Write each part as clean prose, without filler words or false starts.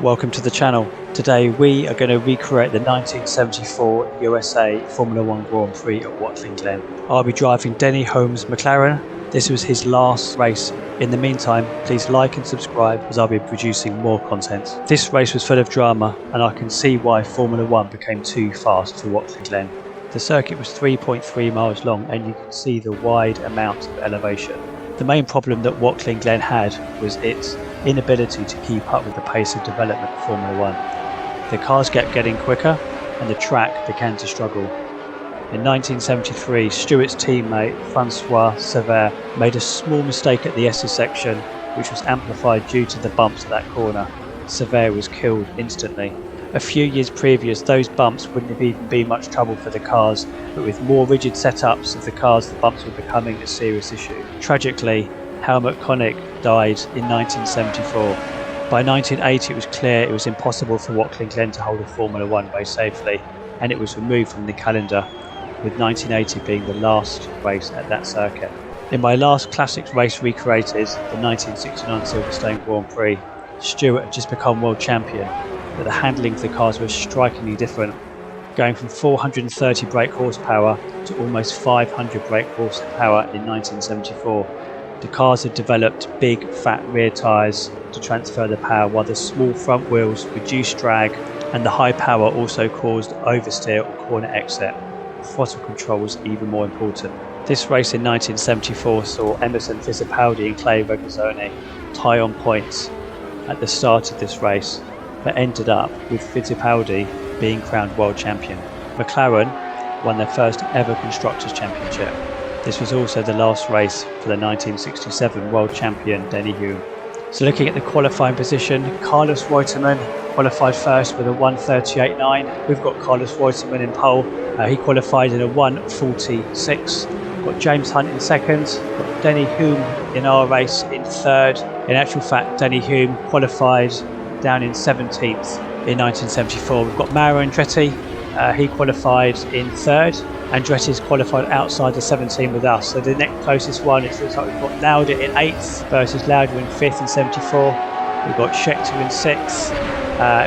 Welcome to the channel. Today we are going to recreate the 1974 USA Formula 1 Grand Prix at Watkins Glen. I'll be driving Denny Hulmes McLaren. This was his last race. In the meantime, please like and subscribe as I'll be producing more content. This race was full of drama and I can see why Formula 1 became too fast for Watkins Glen. The circuit was 3.3 miles long and you can see the wide amount of elevation. The main problem that Watkins Glen had was its inability to keep up with the pace of development of Formula 1. The cars kept getting quicker and the track began to struggle. In 1973, Stewart's teammate Francois Sever made a small mistake at the S's section, which was amplified due to the bumps at that corner. Sever was killed instantly. A few years previous, those bumps wouldn't have even been much trouble for the cars, but with more rigid setups of the cars, the bumps were becoming a serious issue. Tragically, Helmut Koenig died in 1974. By 1980 it was clear it was impossible for Watkins Glen to hold a Formula 1 race safely, and it was removed from the calendar, with 1980 being the last race at that circuit. In my last classics race recreated, the 1969 Silverstone Grand Prix, Stewart had just become world champion, but the handling of the cars was strikingly different, going from 430 brake horsepower to almost 500 brake horsepower in 1974. The cars had developed big fat rear tyres to transfer the power, while the small front wheels reduced drag, and the high power also caused oversteer or corner exit. Throttle control was even more important. This race in 1974 saw Emerson Fittipaldi and Clay Regenzoni tie on points at the start of this race, but ended up with Fittipaldi being crowned world champion. McLaren won their first ever Constructors' Championship. This was also the last race for the 1967 world champion Denny Hulmes. So looking at the qualifying position, Carlos Reutemann qualified first with a 1:38.9. We've got Carlos Reutemann in pole. He qualified in a 1:46. We've got James Hunt in second. We've got Denny Hulmes in our race in third. In actual fact, Denny Hulmes qualified down in 17th in 1974. We've got Mauro Andretti. He qualified in third. Andretti's qualified outside the 17 with us. So the next closest one, it looks like we've got Lauda in 8th versus Lauda in 5th in 74. We've got Scheckter in 6th.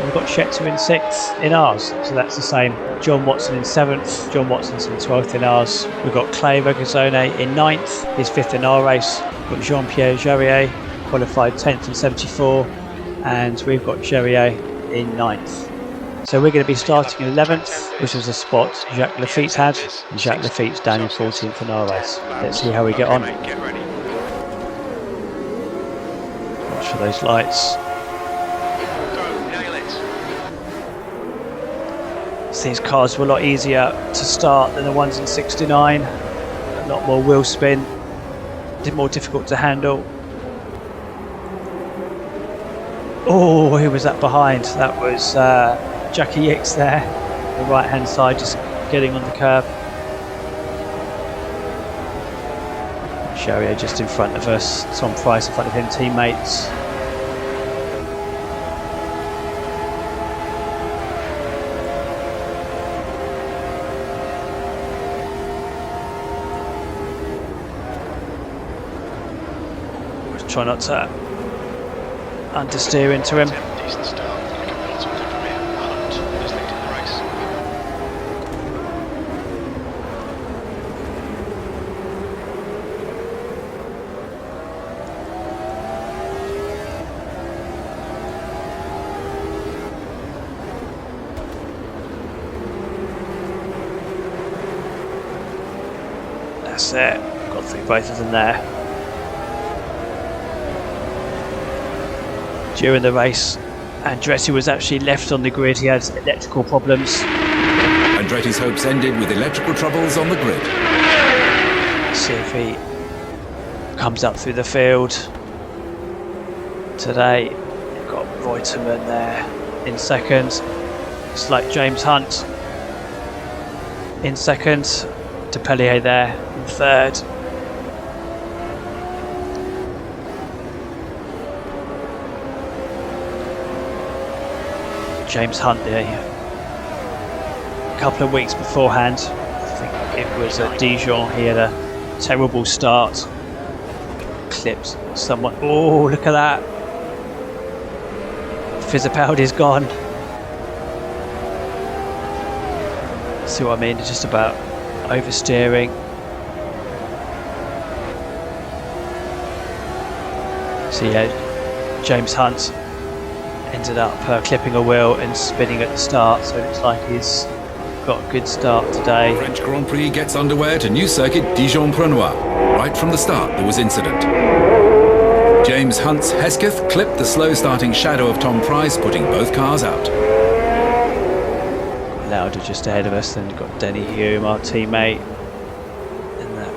We've got Scheckter in 6th in ours. So that's the same. John Watson in 7th. John Watson's in 12th in ours. We've got Clay Regenzoni in 9th. He's 5th in our race. We've got Jean-Pierre Jarier qualified 10th in 74. And we've got Jarier in 9th. So we're going to be starting in 11th, which was a spot Jacques Lafitte's had, and Jacques Lafitte's down in 14th in our race. Let's see how we get on. Watch for those lights. So these cars were a lot easier to start than the ones in 69. A lot more wheel spin, more difficult to handle. Oh, who was that behind? That was Jackie Hicks there, the right hand side, just getting on the curb. Jarier just in front of us, Tom Price in front of him, teammates. Just try not to understeer into him. Decent start, looking well to the career. Hunt is leading the race. That's it, got through both of them there. During the race, Andretti was actually left on the grid. He had electrical problems. Andretti's hopes ended with electrical troubles on the grid. Let's see if he comes up through the field. Today, you've got Reutemann there in second. It's like James Hunt in second. Depellier there in third. James Hunt there. A couple of weeks beforehand, I think it was at Dijon, he had a terrible start. Clipped someone. Oh, look at that. Fittipaldi's gone. See what I mean? It's just about oversteering. So yeah, James Hunt ended up clipping a wheel and spinning at the start, so it looks like he's got a good start today. French Grand Prix gets underway at a new circuit, Dijon-Prenois. Right from the start, there was incident. James Hunt's Hesketh clipped the slow-starting shadow of Tom Price, putting both cars out. Lauda just ahead of us, then you've got Denny Hulmes, our teammate, in that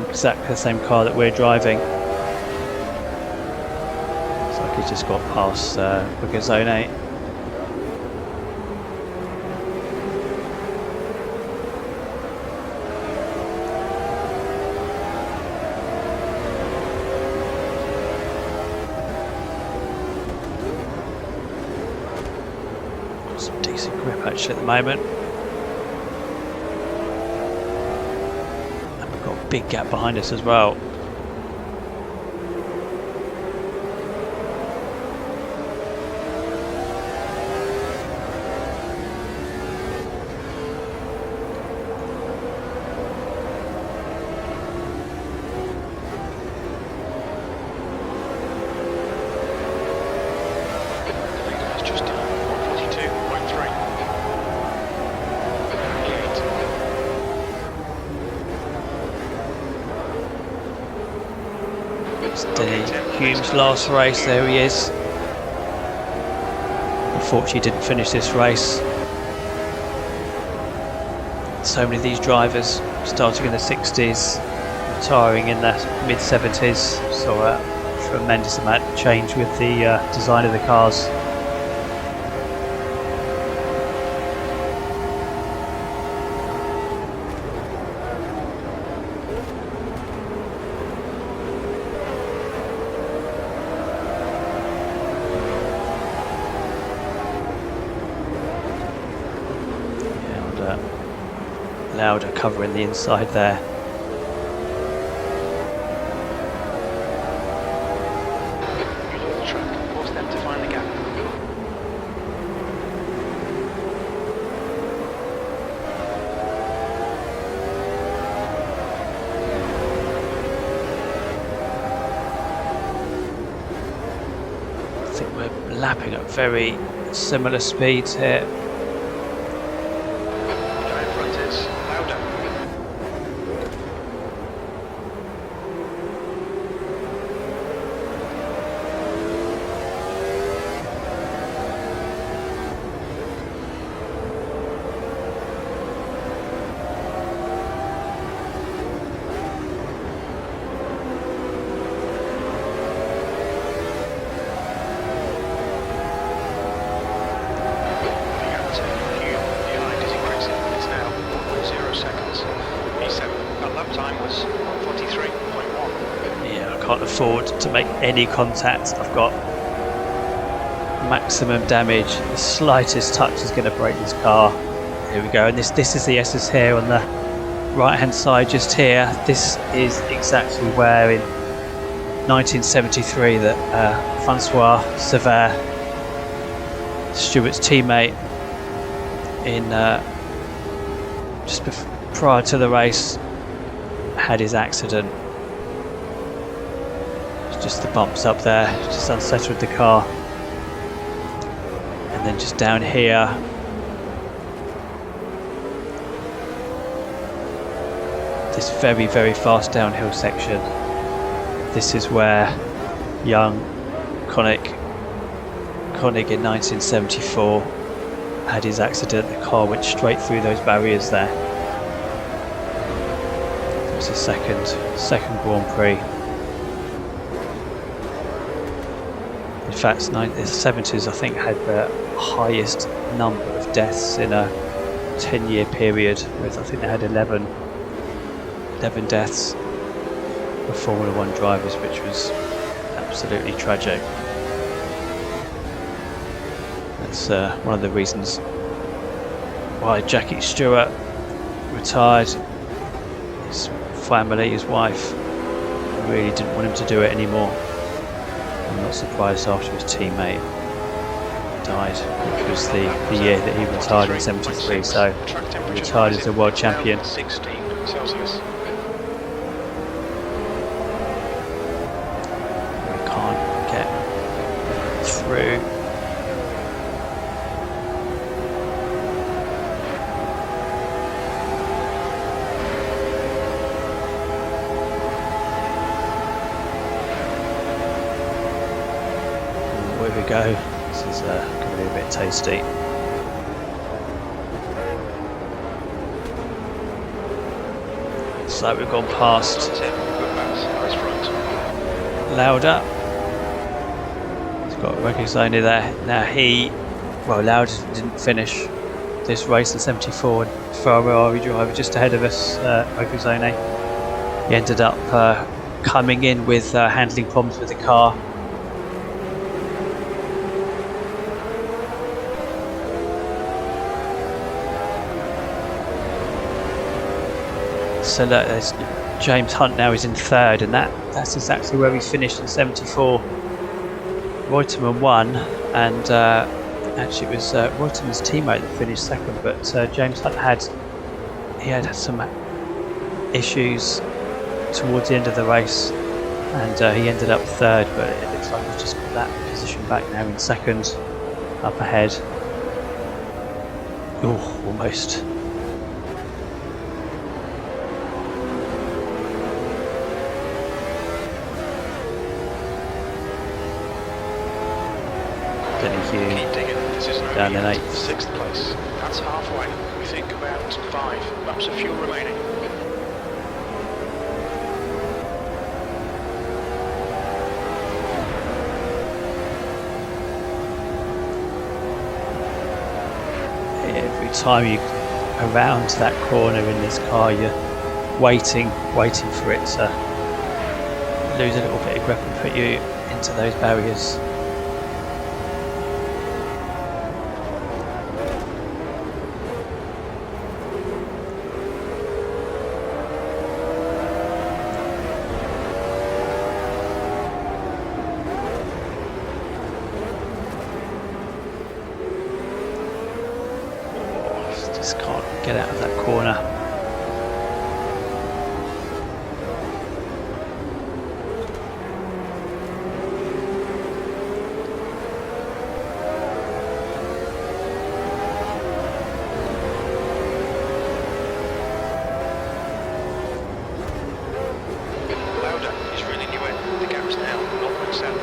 exactly the same car that we're driving. Looks like he's just got past Regenzoni. Some decent grip actually at the moment. And we've got a big gap behind us as well. Denny Hulmes' last race, there he is. Unfortunately didn't finish this race. So many of these drivers starting in the 60s, retiring in the mid-70s, so a tremendous amount of change with the design of the cars. Lauda covering the inside there. The track, force them to find the gap. I think we're lapping at very similar speeds here. Can't afford to make any contact. I've got maximum damage. The slightest touch is going to break this car. Here we go, and this is the SS here on the right hand side just here. This is exactly where in 1973 that Francois Sever, Stewart's teammate, in just prior to the race, had his accident. Just the bumps up there, just unsettled the car. And then just down here, this very, very fast downhill section. This is where young Koenig in 1974 had his accident. The car went straight through those barriers there. It was the second Grand Prix. In fact, the 70s I think had the highest number of deaths in a 10-year period, with I think they had 11 deaths of Formula 1 drivers, which was absolutely tragic. That's one of the reasons why Jackie Stewart retired. His family, his wife, really didn't want him to do it anymore. I'm not surprised after his teammate. died, which was the year that he retired in 73, so he retired as a world champion. 16 Celsius. We can't get through. Here we go. This is going to be a bit tasty. So we've gone past Lauda. He's got Regenzoni there. Now Lauda didn't finish this race in 74. Ferrari driver just ahead of us, Regenzoni. He ended up coming in with handling problems with the car. So look, there's James Hunt now is in third, and that's exactly where he finished in 74. Reutemann won, and actually it was Reutemann's teammate that finished second, but James Hunt had some issues towards the end of the race, and he ended up third, but it looks like he's just got that position back now in second, up ahead. Oh, almost. Down in 8th. 6th place. That's halfway. We think about 5 laps of fuel remaining. Every time you around that corner in this car, you're waiting for it to lose a little bit of grip and put you into those barriers. Just can't get out of that corner. Lauda is reeling you in. The gap's now 0.7.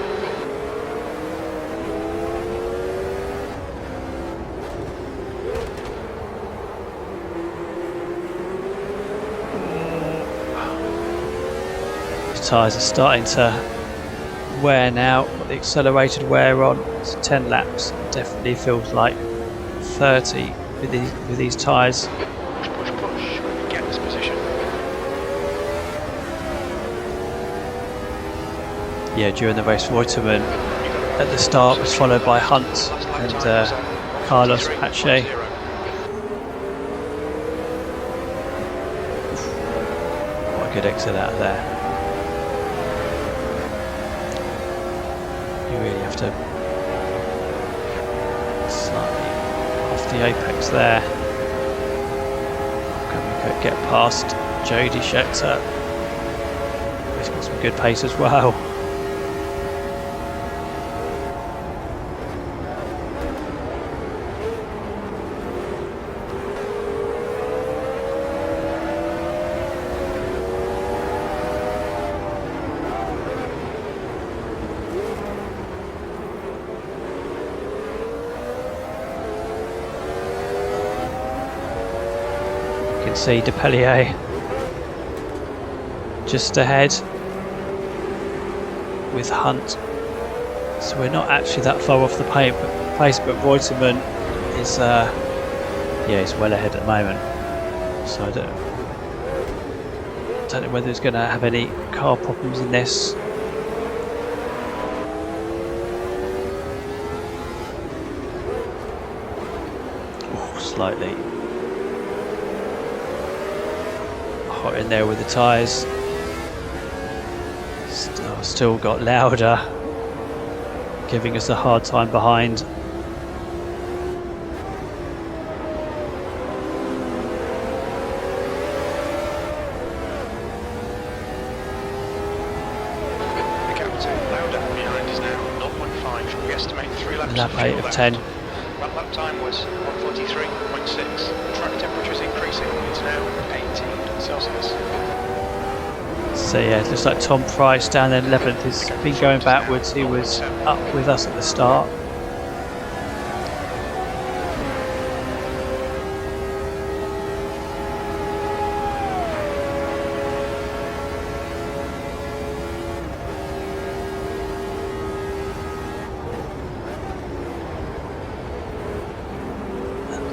Tyres are starting to wear now. Got the accelerated wear on. It's 10 laps. It definitely feels like 30 with these tyres. Push. Get this position. Yeah, during the race, Reutemann at the start was followed by Hunt and Carlos Pache. What a good exit out of there. You really have to slightly off the apex there. Can we get past Jody Scheckter? He's got some good pace as well. You can see Depellier just ahead with Hunt, so we're not actually that far off the pace, but Reutemann is he's well ahead at the moment, so I don't know whether he's going to have any car problems in this. Slightly hot in there with the tyres. Still got Lauda giving us a hard time behind. lap 8 of 10. That lap time was 1:43.6. Track temperature is increasing. It's now 18 Celsius. So yeah, it looks like Tom Price down there 11th has been going backwards. He was up with us at the start.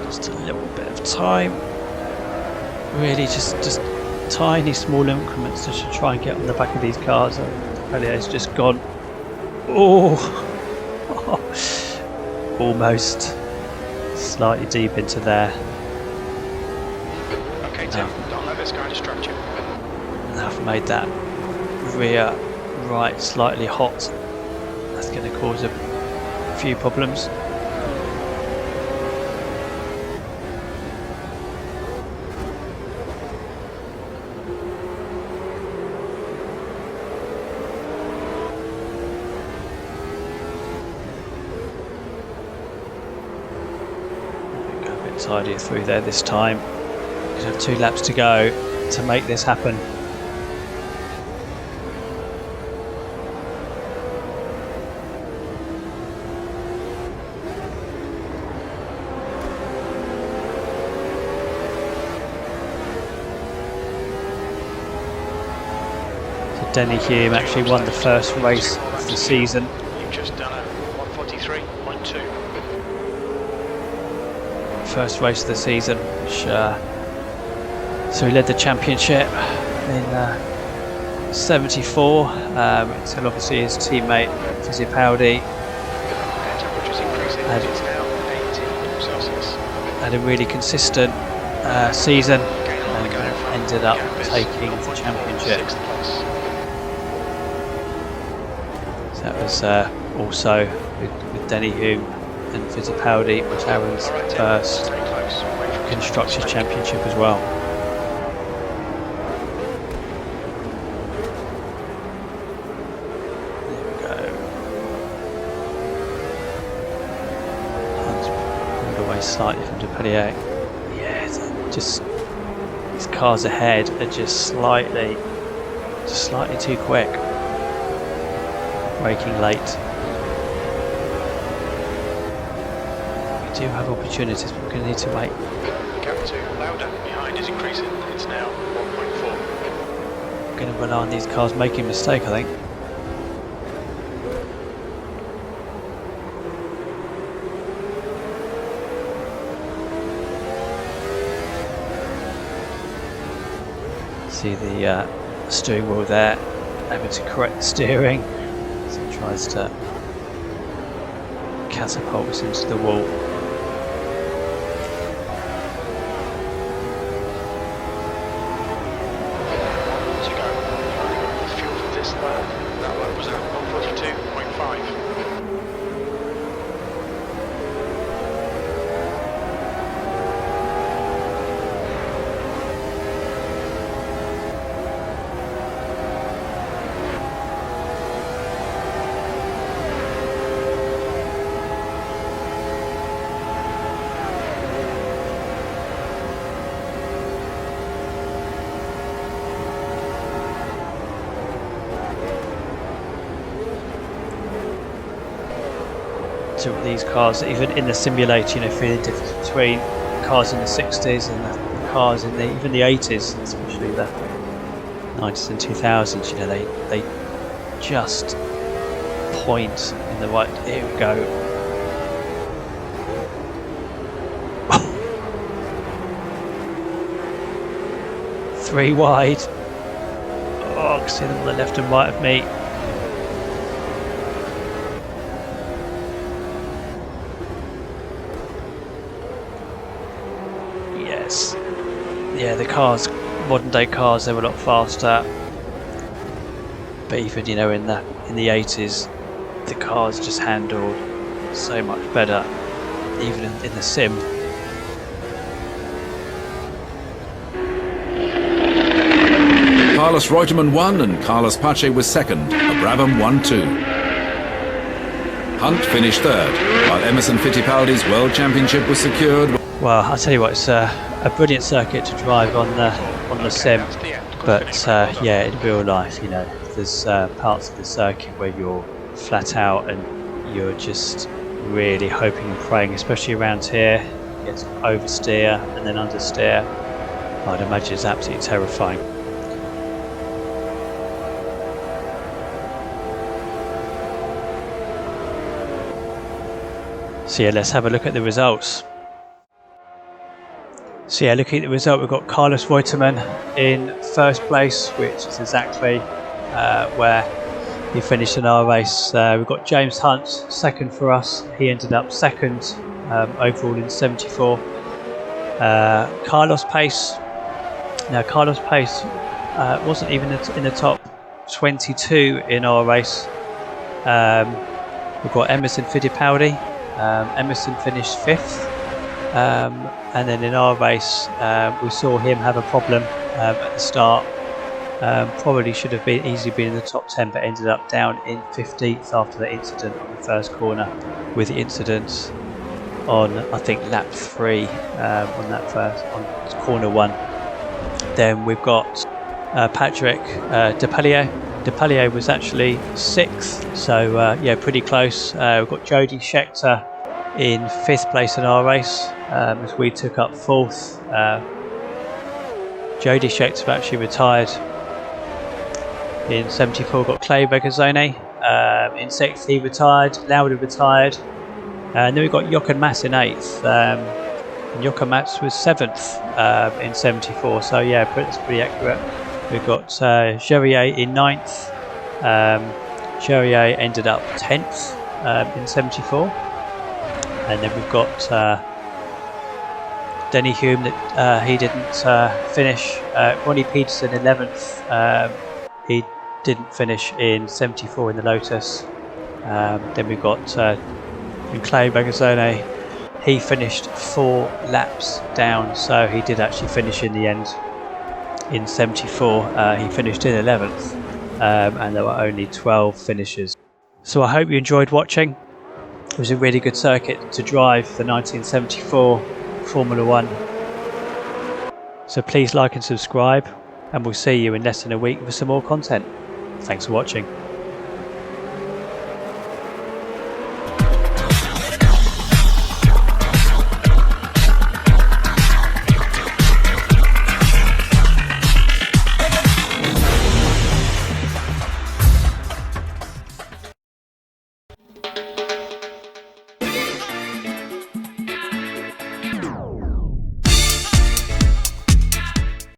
Just a little bit of time. Really just tiny small increments just to try and get on the back of these cars. Pelier's just gone. Oh, almost slightly deep into there. Okay, Tim, don't let this guy distract you. I've made that rear right slightly hot. That's going to cause a few problems. Tidier through there this time. We have 2 laps to go to make this happen. So Denny Hulmes actually won the first race of the season. You've just done a 1:43.2. First race of the season, which, so he led the championship in 74. So obviously his teammate Fittipaldi had a really consistent season and ended up taking the championship. So that was also with Denny Hulmes and Fittipaldi, McLaren's first constructors championship as well. There we go. Hunt's pulled away slightly from Pellier. Yeah, just these cars ahead are just slightly too quick. Braking late. Do have opportunities, but we're going to need to wait. The gap to Lauda behind is increasing. It's now 1.4. We're going to rely on these cars making a mistake, I think. See the steering wheel there, able to correct the steering. So it tries to catapult us into the wall. To these cars, even in the simulator, feeling the difference between cars in the 60s and the cars in even the 80s, especially the 90s and 2000s. They just point in the right. Here we go. 3 wide. Oh, I can see them on the left and right of me. Yes. Yeah, the cars, modern day cars, they were a lot faster. But even, in the 80s, the cars just handled so much better, even in the sim. Carlos Reutemann won and Carlos Pache was second. A Brabham 1-2. Hunt finished third, while Emerson Fittipaldi's World Championship was secured. Well, I'll tell you what, it's a brilliant circuit to drive on the sim, but yeah, in real life, you know, there's parts of the circuit where you're flat out and you're just really hoping and praying, especially around here. You get to oversteer and then understeer. I'd imagine it's absolutely terrifying. So yeah, let's have a look at the results. So yeah, looking at the result, we've got Carlos Reutemann in first place, which is exactly where he finished in our race. We've got James Hunt second for us. He ended up second overall in 74. Carlos Pace. Now Carlos Pace wasn't even in the top 22 in our race. We've got Emerson Fittipaldi. Emerson finished 5th, and then in our race we saw him have a problem at the start. Probably should have easily been in the top 10, but ended up down in 15th after the incident on the first corner, with the incident on, I think, lap 3 on corner 1. Then we've got Patrick Depailler. Depailler was actually 6th, so yeah, pretty close. We've got Jody Scheckter in 5th place in our race, as we took up 4th. Jody Scheckter actually retired in 74. Got Clay Regenzoni in 6th, he retired. Lauda retired, and then we've got Jochen Mass in 8th. And Jochen Mass was 7th in 74, so yeah, that's pretty accurate. We've got Jerier in 9th. Jerier ended up 10th in 74. And then we've got Denny Hulmes that he didn't finish. Ronnie Peterson 11th. He didn't finish in 74 in the Lotus. Then we've got Clay Regenzoni. He finished 4 laps down, so he did actually finish in the end. In 74, he finished in 11th, and there were only 12 finishers. So I hope you enjoyed watching. It was a really good circuit to drive, the 1974 Formula 1. So please like and subscribe, and we'll see you in less than a week with some more content. Thanks for watching.